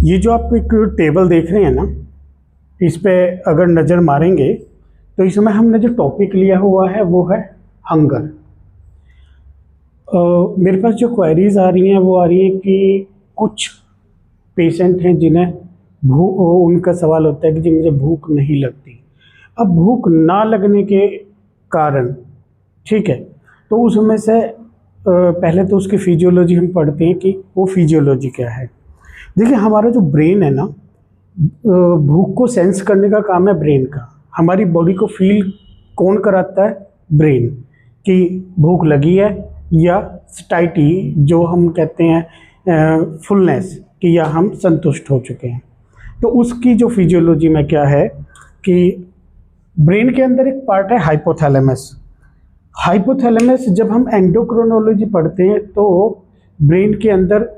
ये जो आप एक टेबल देख रहे हैं ना, इस पे अगर नज़र मारेंगे तो इसमें हमने जो टॉपिक लिया हुआ है वो है हंगर। मेरे पास जो क्वेरीज आ रही हैं वो आ रही हैं कि कुछ पेशेंट हैं जिन्हें उनका सवाल होता है कि जी मुझे भूख नहीं लगती। अब भूख ना लगने के कारण, ठीक है, तो उसमें से पहले तो उसकी फिजियोलॉजी हम पढ़ते हैं कि वो फिजियोलॉजी क्या है। देखिए, हमारा जो ब्रेन है ना, भूख को सेंस करने का काम है ब्रेन का। हमारी बॉडी को फील कौन कराता है? ब्रेन, कि भूख लगी है या सटाइटी जो हम कहते हैं फुलनेस, कि या हम संतुष्ट हो चुके हैं। तो उसकी जो फिजियोलॉजी में क्या है कि ब्रेन के अंदर एक पार्ट है हाइपोथैलेमस। हाइपोथैलेमस जब हम एंडोक्रोनोलॉजी पढ़ते हैं तो ब्रेन के अंदर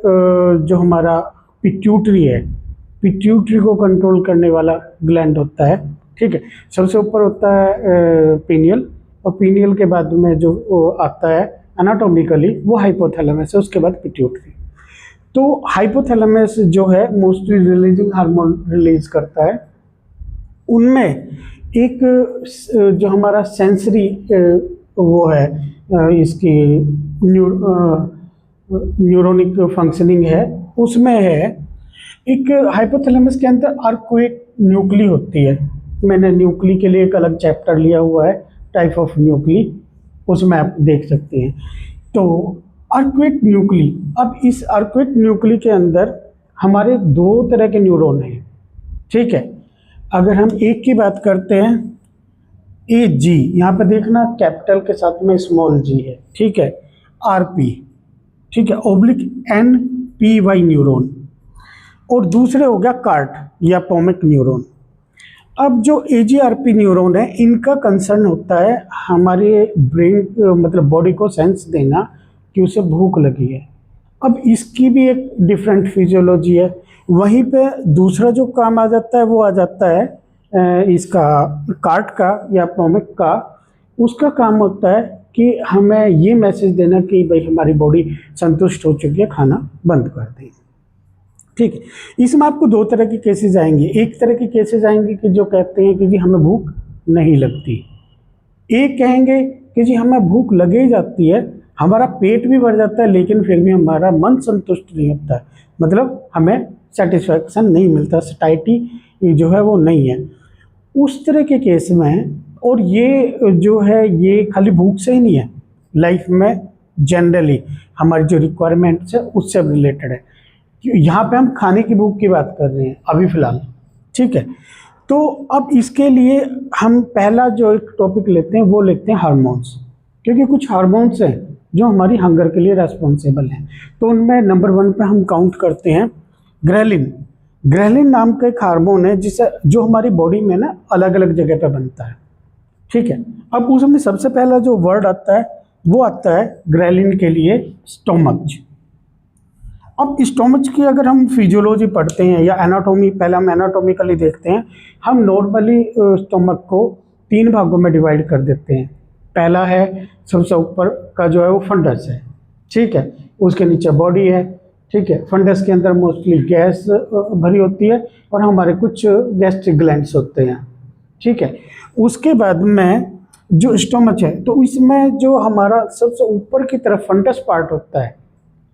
जो हमारा पिट्यूटरी है, पिट्यूटरी को कंट्रोल करने वाला ग्लैंड होता है, ठीक है। सबसे ऊपर होता है पीनियल, और पीनियल के बाद में जो आता है एनाटॉमिकली वो हाइपोथैलेमस है, उसके बाद पिट्यूटरी। तो हाइपोथैलेमस जो है मोस्टली रिलीजिंग हार्मोन रिलीज करता है। उनमें एक जो हमारा सेंसरी वो है इसकी न्यूरोनिक फंक्शनिंग है, उसमें है एक हाइपोथैलेमस के अंदर अर्थक्वेक न्यूक्ली होती है। मैंने न्यूक्ली के लिए एक अलग चैप्टर लिया हुआ है, टाइप ऑफ न्यूक्ली, उसमें आप देख सकते हैं। तो अर्थक्वेक न्यूक्ली, अब इस अर्थक्वेक न्यूक्ली के अंदर हमारे दो तरह के न्यूरॉन हैं, ठीक है। अगर हम एक की बात करते हैं, ए जी, यहाँ पे देखना कैपिटल के साथ में स्मॉल जी है, ठीक है, आर पी, ठीक है, oblique N P Y neuron, और दूसरे हो गया कार्ट या पोमिक न्यूरॉन। अब जो एजीआरपी न्यूरॉन है, इनका कंसर्न होता है हमारे ब्रेन मतलब बॉडी को सेंस देना कि उसे भूख लगी है। अब इसकी भी एक डिफरेंट फिजियोलॉजी है। वहीं पे दूसरा जो काम आ जाता है वो आ जाता है इसका कार्ट का या पोमिक का। उसका काम होता है कि हमें ये मैसेज देना कि भाई हमारी बॉडी संतुष्ट हो चुकी है, खाना बंद कर दें, ठीक है। इसमें आपको दो तरह की केसेस आएंगे। एक तरह की केसेस आएंगे कि जो कहते हैं कि जी हमें भूख नहीं लगती। एक कहेंगे कि जी हमें भूख लगे ही जाती है, हमारा पेट भी भर जाता है लेकिन फिर भी हमारा मन संतुष्ट नहीं होता है, मतलब हमें सेटिस्फैक्शन नहीं मिलता, सटाइटी जो है वो नहीं है। उस तरह के केस में, और ये जो है ये खाली भूख से ही नहीं है, लाइफ में जनरली हमारी जो रिक्वायरमेंट्स है उससे रिलेटेड है। यहाँ पे हम खाने की भूख की बात कर रहे हैं अभी फ़िलहाल, ठीक है। तो अब इसके लिए हम पहला जो एक टॉपिक लेते हैं वो लेते हैं हार्मोन्स, क्योंकि कुछ हार्मोन्स हैं जो हमारी हंगर के लिए रेस्पॉन्सिबल हैं। तो उनमें नंबर 1 पे हम काउंट करते हैं ग्रेलिन। ग्रेलिन नाम का एक हार्मोन है जिसे जो हमारी बॉडी में ना अलग अलग जगह पे बनता है, ठीक है। अब उसमें सबसे पहला जो वर्ड आता है वो आता है ग्रेलिन के लिए स्टोमच। अब स्टोमच की अगर हम फिजियोलॉजी पढ़ते हैं या एनाटॉमी, पहले हम एनाटॉमिकली देखते हैं। हम नॉर्मली स्टोमक को 3 भागों में डिवाइड कर देते हैं। पहला है सबसे ऊपर का जो है वो फंडस है, ठीक है, उसके नीचे बॉडी है, ठीक है। फंडस के अंदर मोस्टली गैस भरी होती है और हमारे कुछ गैस्ट्रिक ग्लैंड्स होते हैं, ठीक है। उसके बाद में जो स्टोमच है तो इसमें जो हमारा सबसे ऊपर की तरफ फंडस पार्ट होता है,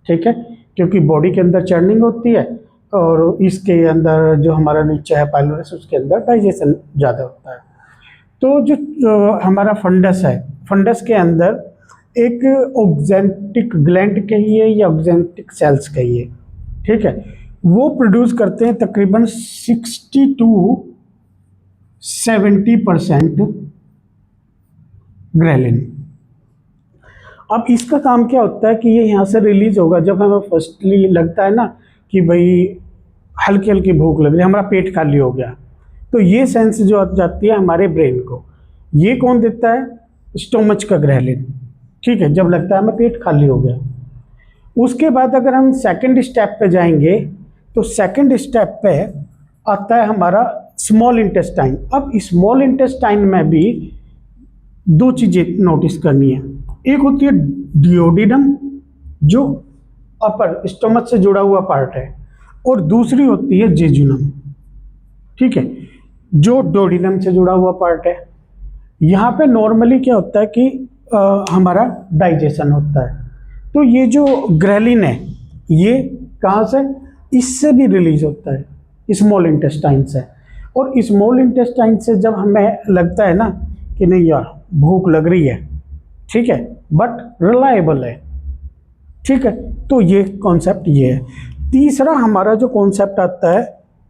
ठीक है, क्योंकि बॉडी के अंदर चर्निंग होती है और इसके अंदर जो हमारा नीचे है पाइलोरस, उसके अंदर डाइजेशन ज़्यादा होता है। तो जो हमारा फंडस है, फंडस के अंदर एक ऑक्जेंटिक ग्लैंड कहिए या ऑक्जेंटिक सेल्स कहिए, ठीक है, वो प्रोड्यूस करते हैं तकरीबन 60 to 70% ग्रेलिन। अब इसका काम क्या होता है कि ये यहाँ से रिलीज होगा जब हमें फर्स्टली लगता है ना कि भाई हल्की हल्की भूख लग रही है, हमारा पेट खाली हो गया, तो ये सेंस जो जाती है हमारे ब्रेन को, ये कौन देता है? स्टोमच का ग्रेलिन, ठीक है, जब लगता है हमें पेट खाली हो गया। उसके बाद अगर हम सेकंड स्टेप पे जाएंगे तो सेकंड स्टेप पे आता है हमारा स्मॉल इंटेस्टाइन। अब स्मॉल इंटेस्टाइन में भी दो चीज़ें नोटिस करनी है। एक होती है डिओडिनम जो अपर स्टोमच से जुड़ा हुआ पार्ट है, और दूसरी होती है जेजुनम, ठीक है, जो डोडिनम से जुड़ा हुआ पार्ट है। यहाँ पे नॉर्मली क्या होता है कि हमारा डाइजेशन होता है। तो ये जो ग्रेलिन है ये कहाँ से, इससे भी रिलीज होता है, स्मॉल इंटेस्टाइन से। और स्मॉल इंटेस्टाइन से जब हमें लगता है ना कि नहीं यार भूख लग रही है, ठीक है, बट रिलायबल है, ठीक है, तो ये कॉन्सेप्ट ये है। तीसरा हमारा जो कॉन्सेप्ट आता है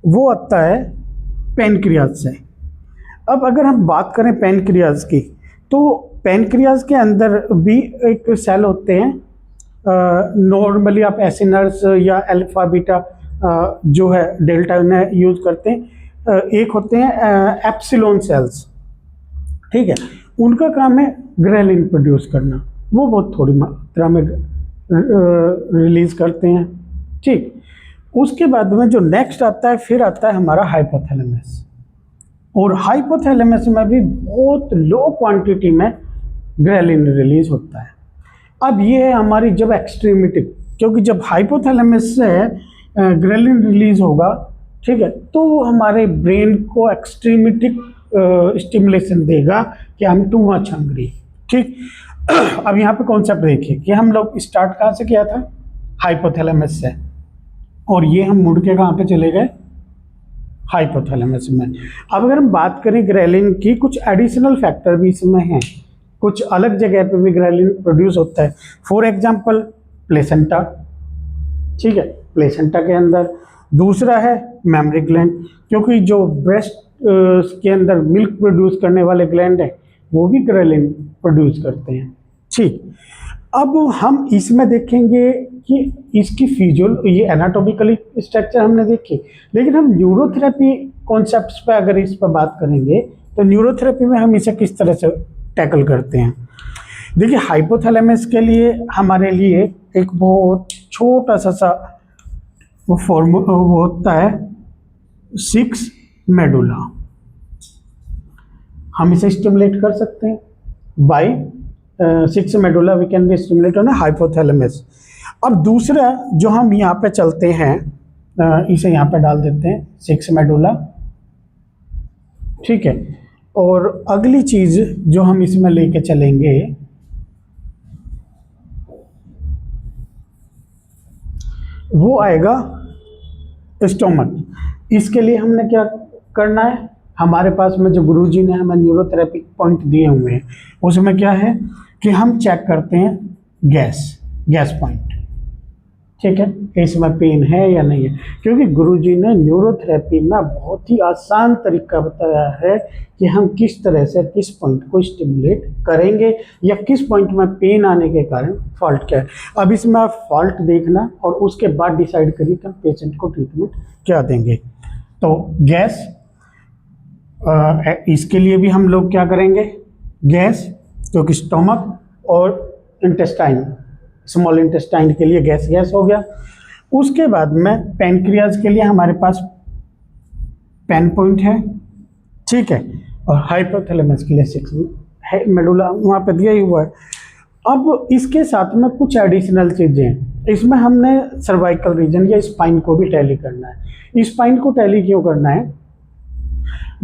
वो आता है पैनक्रियाज से। अब अगर हम बात करें पैनक्रियाज की, तो पैनक्रियाज के अंदर भी एक सेल होते हैं, नॉर्मली आप एसिनर्स या अल्फा बीटा जो है डेल्टा ने यूज करते हैं। एक होते हैं एप्सिलॉन सेल्स, ठीक है, उनका काम है ग्रेलिन प्रोड्यूस करना, वो बहुत थोड़ी मात्रा में रिलीज करते हैं, ठीक। उसके बाद में जो नेक्स्ट आता है फिर आता है हमारा हाइपोथैलेमस, और हाइपोथैलेमस में भी बहुत लो क्वांटिटी में ग्रेलिन रिलीज होता है। अब ये है हमारी जब एक्सट्रीमिटी, क्योंकि जब हाइपोथैलेमस से ग्रेलिन रिलीज होगा, ठीक है, तो वो हमारे ब्रेन को एक्सट्रीमिटिक स्टिमुलेशन देगा कि हम टू मच हंग्री, ठीक। अब यहाँ पे कॉन्सेप्ट देखिए कि हम लोग स्टार्ट कहाँ से किया था, हाइपोथैलेमस से, और ये हम मुड़ के कहाँ पे चले गए, हाइपोथैलेमस में। अब अगर हम बात करें ग्रेलिन की, कुछ एडिशनल फैक्टर भी इसमें हैं, कुछ अलग जगह पे भी ग्रेलिन प्रोड्यूस होता है। फॉर एग्जांपल प्लेसेंटा, ठीक है, प्लेसेंटा के अंदर। दूसरा है मेमरी ग्लैंड, क्योंकि जो ब्रेस्ट के अंदर मिल्क प्रोड्यूस करने वाले ग्लैंड है वो भी ग्रेलिन प्रोड्यूस करते हैं, ठीक। अब हम इसमें देखेंगे कि इसकी ये एनाटॉमिकली स्ट्रक्चर हमने देखी, लेकिन हम न्यूरोथेरेपी कॉन्सेप्ट्स पे अगर इस पर बात करेंगे तो न्यूरोथेरेपी में हम इसे किस तरह से टैकल करते हैं। देखिए हाइपोथैलेमस के लिए हमारे लिए एक बहुत छोटा सा वो होता है 6 मेडुला, हम इसे स्टिमुलेट कर सकते हैं by 6 medulla we can be stimulate on hypothalamus. अब दूसरा जो हम यहाँ पे चलते हैं, इसे यहाँ पे डाल देते हैं 6 मेडुला, ठीक है। और अगली चीज जो हम इसमें लेके चलेंगे वो आएगा स्टोमक। इसके लिए हमने क्या करना है, हमारे पास में जो गुरुजी ने हमें न्यूरोथेरेपी पॉइंट दिए हुए हैं उसमें क्या है कि हम चेक करते हैं गैस पॉइंट, ठीक है, इसमें पेन है या नहीं है। क्योंकि गुरुजी ने न्यूरोथेरेपी में बहुत ही आसान तरीका बताया है कि हम किस तरह से किस पॉइंट को स्टिमुलेट करेंगे या किस पॉइंट में पेन आने के कारण फॉल्ट क्या है। अब इसमें आप फॉल्ट देखना और उसके बाद डिसाइड करिए कि हम पेशेंट को ट्रीटमेंट क्या देंगे। तो गैस, इसके लिए भी हम लोग क्या करेंगे, गैस, क्योंकि स्टोमक और इंटेस्टाइन, स्मॉल इंटेस्टाइन के लिए गैस हो गया। उसके बाद में पैनक्रियाज के लिए हमारे पास पेन पॉइंट है, ठीक है, और हाइपोथैलेमस के लिए 6 मेडुला वहाँ पे दिया ही हुआ है। अब इसके साथ में कुछ एडिशनल चीज़ें हैं, इसमें हमने सर्वाइकल रीजन या स्पाइन को भी टैली करना है। स्पाइन को टैली क्यों करना है,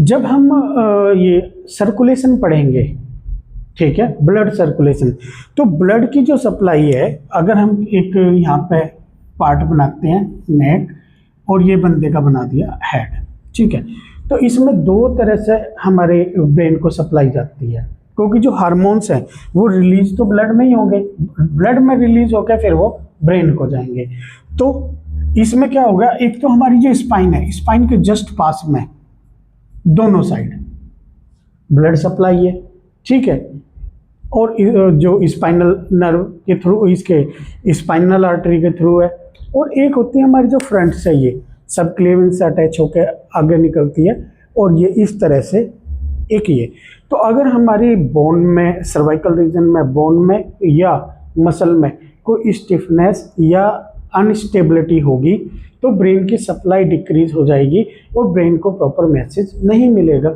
जब हम ये सर्कुलेशन पढ़ेंगे, ठीक है, ब्लड सर्कुलेशन, तो ब्लड की जो सप्लाई है, अगर हम एक यहाँ पे पार्ट बनाते हैं नेक और ये बंदे का बना दिया हेड, ठीक है, तो इसमें 2 तरह से हमारे ब्रेन को सप्लाई जाती है, क्योंकि जो हार्मोन्स हैं वो रिलीज तो ब्लड में ही होंगे, ब्लड में रिलीज होकर फिर वो ब्रेन को जाएंगे। तो इसमें क्या होगा, एक तो हमारी जो स्पाइन है, स्पाइन के जस्ट पास में दोनों साइड ब्लड सप्लाई है, ठीक है, और जो स्पाइनल नर्व के थ्रू, इसके स्पाइनल आर्टरी के थ्रू है, और एक होती है हमारी जो फ्रंट से ये सबक्लेविन से अटैच होकर आगे निकलती है, और ये इस तरह से एक ये। तो अगर हमारी बोन में, सर्वाइकल रीजन में, बोन में या मसल में कोई स्टिफनेस या अनस्टेबिलिटी होगी तो ब्रेन की सप्लाई डिक्रीज हो जाएगी और ब्रेन को प्रॉपर मैसेज नहीं मिलेगा।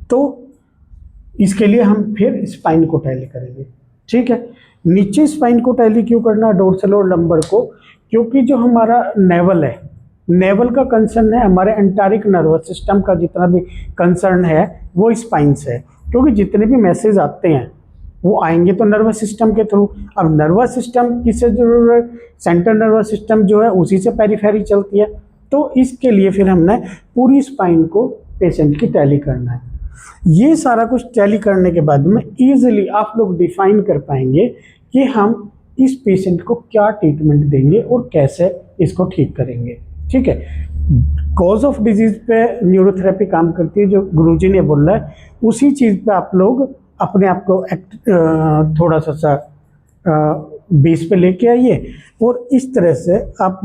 तो इसके लिए हम फिर स्पाइन को टैली करेंगे, ठीक है। नीचे स्पाइन को टैली क्यों करना, डोर्सल और लंबर को, क्योंकि जो हमारा नेवल है, नेवल का कंसर्न है, हमारे एंटारिक नर्वस सिस्टम का जितना भी कंसर्न है वो स्पाइन से है, क्योंकि जितने भी मैसेज आते हैं वो आएंगे तो नर्वस सिस्टम के थ्रू। अब नर्वस सिस्टम किससे जुड़ा है? सेंट्रल नर्वस सिस्टम जो है उसी से पेरिफेरी चलती है। तो इसके लिए फिर हमने पूरी स्पाइन को पेशेंट की टैली करना है। ये सारा कुछ टैली करने के बाद में ईजिली आप लोग डिफाइन कर पाएंगे कि हम इस पेशेंट को क्या ट्रीटमेंट देंगे और कैसे इसको ठीक करेंगे। ठीक है, कॉज ऑफ डिजीज पे न्यूरोथेरेपी काम करती है, जो गुरुजी ने बोला है उसी चीज़ पे आप लोग अपने आप को थोड़ा सा बेस पे लेके आइए। और इस तरह से आप,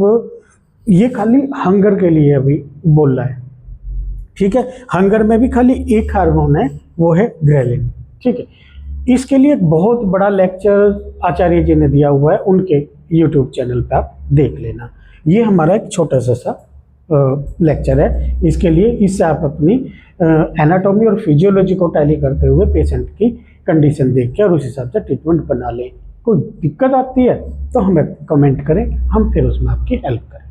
ये खाली हंगर के लिए अभी बोल रहा है, ठीक है। हंगर में भी खाली एक हार्मोन है, वो है ग्रेलिन। ठीक है, इसके लिए एक बहुत बड़ा लेक्चर आचार्य जी ने दिया हुआ है, उनके यूट्यूब चैनल पे आप देख लेना। ये हमारा एक छोटा सा लेक्चर है इसके लिए। इससे आप अपनी एनाटॉमी और फिजियोलॉजी को टैली करते हुए पेशेंट की कंडीशन देख के और उस हिसाब से ट्रीटमेंट बना लें। कोई दिक्कत आती है तो हमें कमेंट करें, हम फिर उसमें आपकी हेल्प करें।